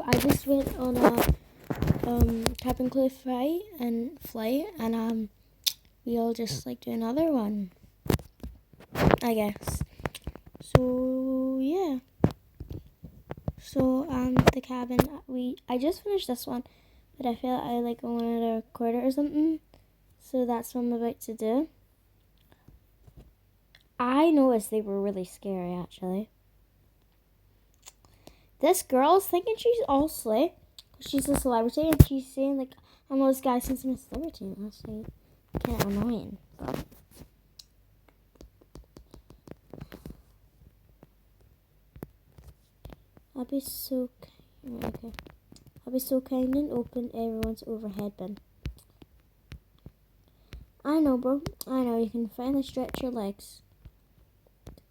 I just went on a cabin crew flight, and we all just like do another one, I guess. So yeah. So the cabin, I just finished this one, but I feel I like wanted to record it or something. So that's what I'm about to do. I noticed they were really scary actually. This girl's thinking she's all slay. She's a celebrity and she's saying like, I'm this guy since I'm a celebrity. That's like kind of annoying. But I'll be so kind and open everyone's overhead bin. I know, bro. I know you can finally stretch your legs.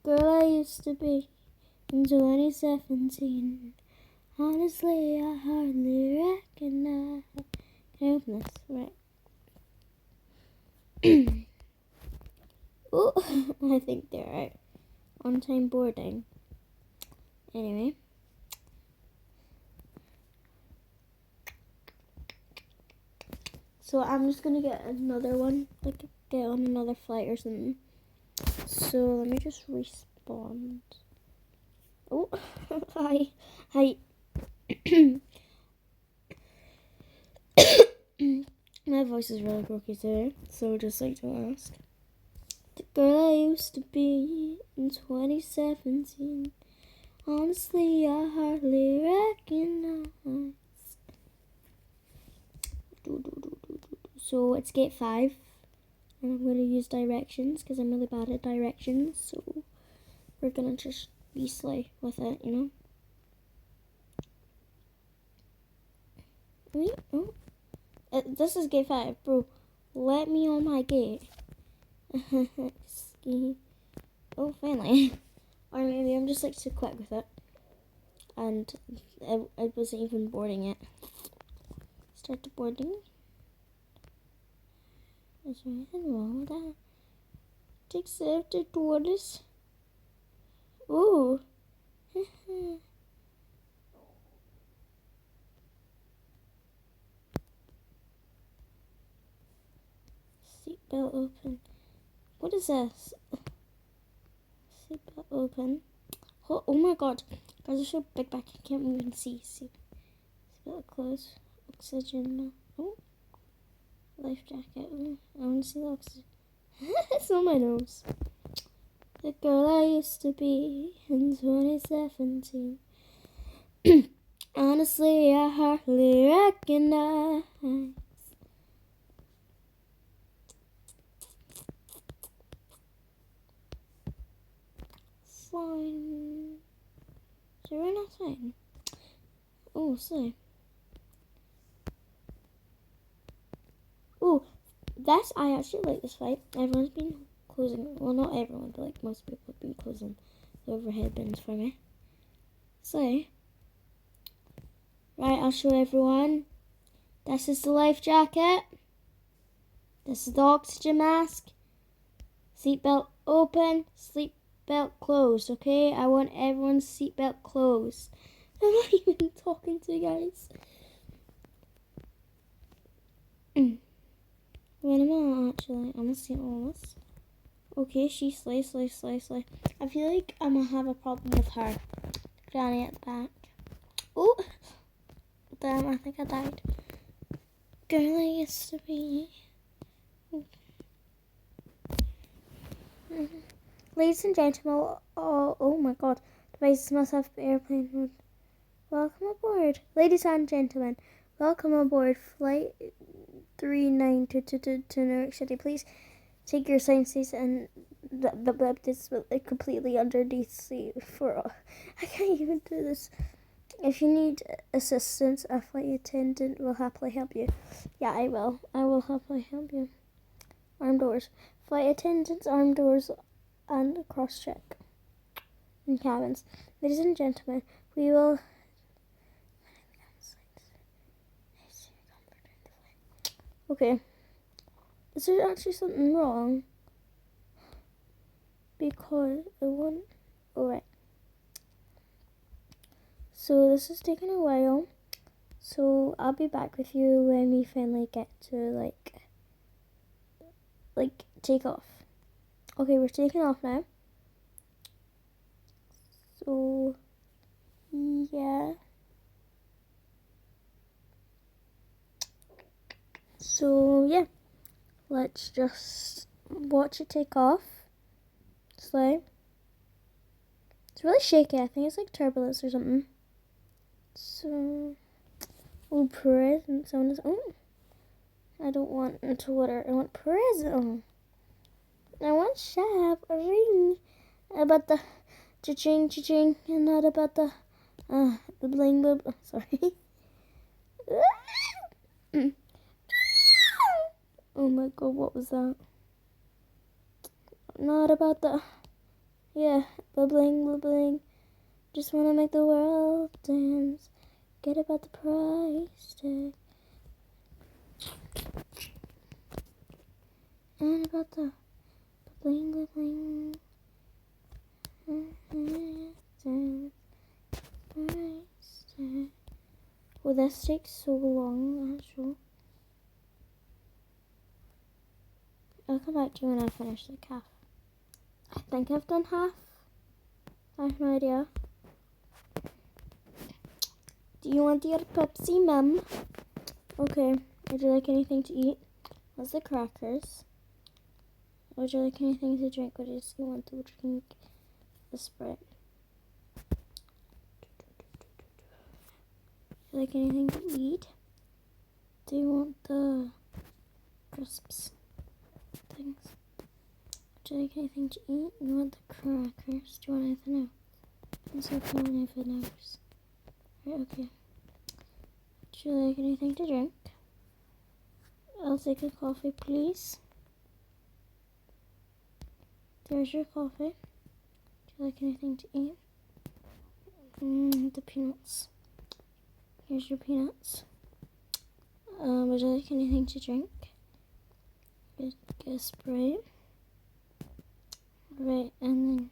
The girl I used to be in 2017. Honestly, I hardly recognize. Can I open this? Right. Oh, I think they're right. On time boarding. Anyway. So I'm just gonna get another one, like get on another flight or something. So let me just respond. Oh, hi. My voice is really croaky today, so just like to ask. The girl I used to be in 2017. Honestly, I hardly recognize. So it's gate 5. And I'm going to use directions because I'm really bad at directions. So we're going to just be slay with it, you know? Wait, oh. This is gate 5, bro. Let me on my gate. Oh, finally. Or maybe I'm just like too quick with it. And I wasn't even boarding it. Start the boarding. Is there anything wrong with that? Accepted orders. Ooh. Seatbelt open. What is this? Seatbelt open. Oh my god. Guys are so big back. I can't even see. Seatbelt closed. Oxygen. Oh. Life jacket. Ooh, I want to see the oxygen. It's on my nose. The girl I used to be in 2017. Honestly, I hardly recognize. Fine. Is there not fine? Oh, sorry. Oh, I actually like this fight. Everyone's been closing. Well, not everyone, but like most people have been closing the overhead bins for me. So, right, I'll show everyone. This is the life jacket. This is the oxygen mask. Seatbelt open. Seatbelt closed. Okay, I want everyone's seatbelt closed. I'm not even talking to you guys. What am I actually? I'm gonna see all this. Okay, she slay. I feel like I'm gonna have a problem with her. Granny at the back. Oh, damn! I think I died. Girl, I used to be. Ladies and gentlemen, oh my god, devices must have airplane mode. Welcome aboard, ladies and gentlemen. Welcome aboard flight 3922 to New York City. Please take your assigned seats and the this completely underneath seat for. I can't even do this. If you need assistance, a flight attendant will happily help you. Yeah, I will. I will happily help you. Armed doors. Flight attendants, armed doors, and cross-check in cabins. Ladies and gentlemen, we will. Okay. Is there actually something wrong? Because it won't. Alright. So this is taking a while. So I'll be back with you when we finally get to like take off. Okay, we're taking off now. So yeah. So yeah, let's just watch it take off. Slow. It's really shaky. I think it's like turbulence or something. So, oh, present. Someone is. Oh, I don't want Twitter. I want present. I want shop a ring about the cha-ching, and not about the bling bling. Sorry. Oh my god, what was that? Not about the bling. Just wanna make the world dance. Get about the price tag. And about the bling. Well, this takes so long, actually. I'll come back to you when I finish the calf. I think I've done half. I have no idea. Do you want your Pepsi, Mum? Okay. Would you like anything to eat? What's the crackers? Would you like anything to drink, or just you want to drink the Sprite? Would you like anything to eat? Do you want the crisps things? Would you like anything to eat? You want the crackers? Do you want anything else? Yes, I don't want anything else. Right, okay. Would you like anything to drink? I'll take a coffee, please. There's your coffee. Would you like anything to eat? The peanuts. Here's your peanuts. Would you like anything to drink? Get a Sprite. Right, and then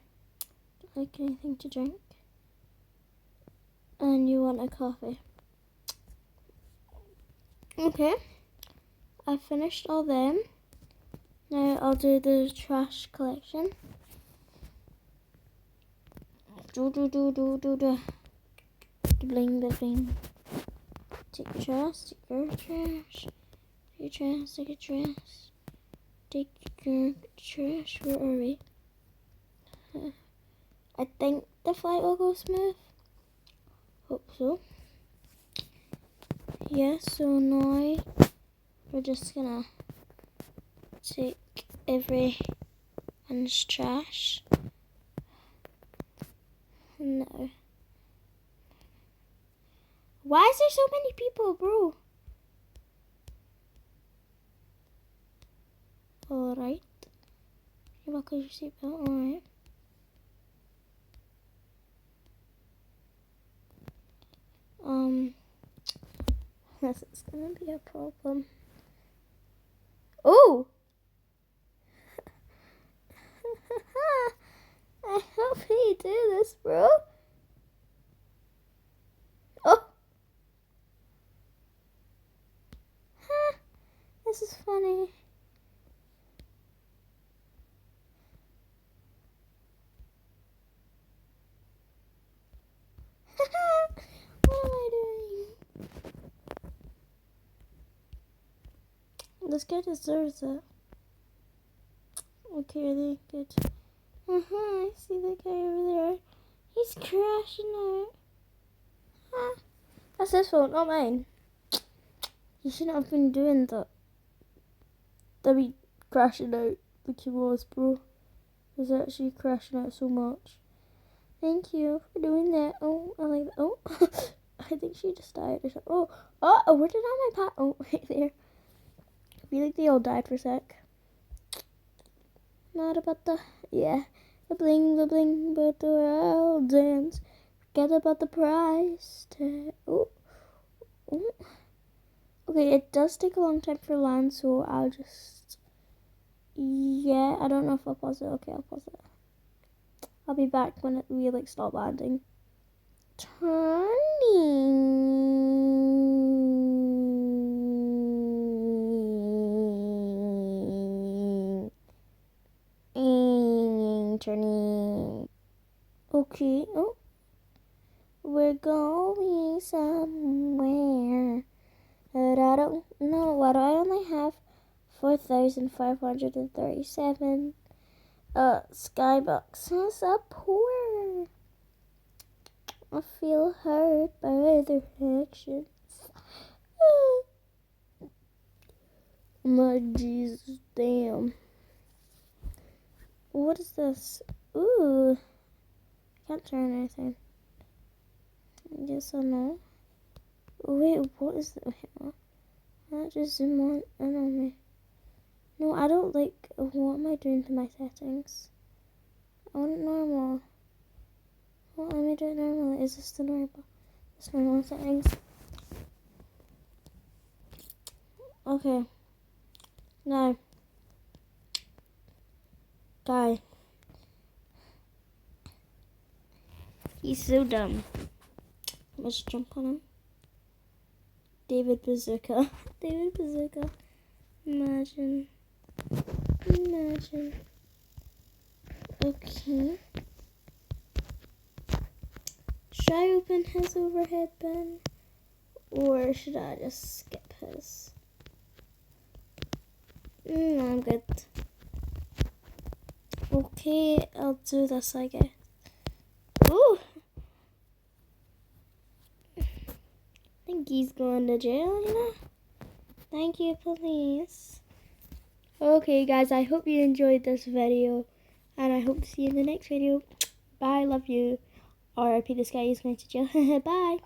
would you like anything to drink? And you want a coffee. Okay. I finished all them. Now I'll do the trash collection. Do. Bling. Take your trash. Take your trash. Where are we? I think the flight will go smooth. Hope so. Yeah, so now we're just gonna take everyone's trash. No. Why is there so many people, bro? Alright. You buckle your seatbelt, alright. This is gonna be a problem. Oh! I hope you do this, bro. Oh! This is funny. What am I doing? This guy deserves it. Okay, really good. I see the guy over there. He's crashing out. That's his fault, not mine. He shouldn't have been doing that. That be crashing out like he was, bro. He was actually crashing out so much. Thank you for doing that. Oh, I like that. Oh, I think she just died or something. Oh, where did all my pot? Oh, right there. I feel like they all died for a sec. Not about the bling, but the world dance. Forget about the price tag. Oh. Okay, it does take a long time for land, so I'll just I don't know if I'll pause it. Okay, I'll pause it. I'll be back when we stop landing. Turning. turning. Okay. Oh. We're going somewhere. But I don't know. Why do I only have 4,537 Skyboxes are poor. I feel hurt by their actions. My Jesus, damn. What is this? Ooh. Can't turn anything. Yes or no? Wait, what is that? That just zoom on me. No, I don't like. What am I doing to my settings? I want it normal. Well, let me do it normal. Is this the normal? This normal settings. Okay. Now, guy. He's so dumb. Let's jump on him. David Bazooka. David Bazooka. Imagine. Okay. Should I open his overhead bin? Or should I just skip his? No, I'm good. Okay, I'll do this, I guess. Ooh! I think he's going to jail, you know? Thank you, police. Okay, guys, I hope you enjoyed this video. And I hope to see you in the next video. Bye, love you. R.I.P. this guy is going to jail. Bye.